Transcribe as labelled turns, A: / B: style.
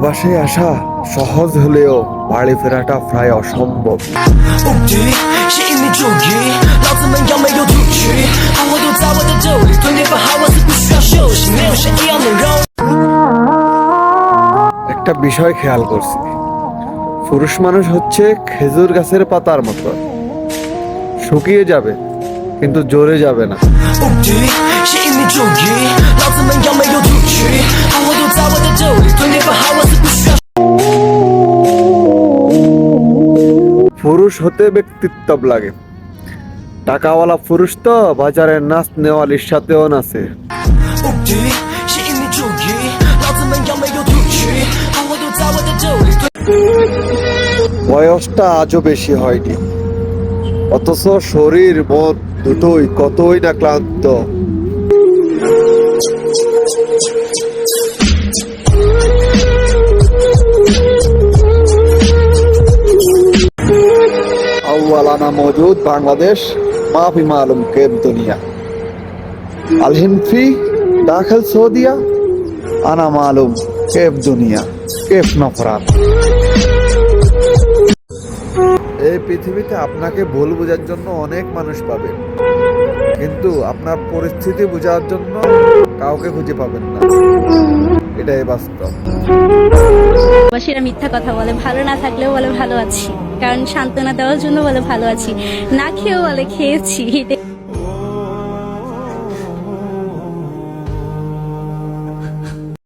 A: প্রবাসে আসা সহজ হলেও বাড়ি ফেরাটা প্রায় অসম্ভব। একটা বিষয় খেয়াল করছি, পুরুষ মানুষ হচ্ছে খেজুর গাছের পাতার মতো, শুকিয়ে যাবে কিন্তু জ্বরে যাবে না। পুরুষ হতে ব্যক্তিত্ব লাগে। টাকাওয়ালা পুরুষ তো বাজারের নাচ নেওয়ালির সাথেও নাচে। বয়সটা আজও বেশি হয়নি, অথচ শরীর মন দুটোই কতই না ক্লান্ত। अव्वल आना मौजूद बांग्लादेश माफी मालूम केब दुनिया अलहिमफी दाखिल सो दिया आना मालूम केब दुनिया केफ नफरात। এই পৃথিবীতে আপনাকে ভুল বোঝার জন্য অনেক মানুষ পাবেন, কিন্তু আপনার পরিস্থিতি বোঝার জন্য কাউকে খুঁজে পাবেন না। এটাই বাস্তব।
B: প্রবাসীরা মিথ্যা কথা বলে, ভালো না থাকলেও বলে ভালো আছি, কারণ সান্ত্বনা দেওয়ার জন্য বলে ভালো আছি, না খেয়েও বলে খেয়েছি।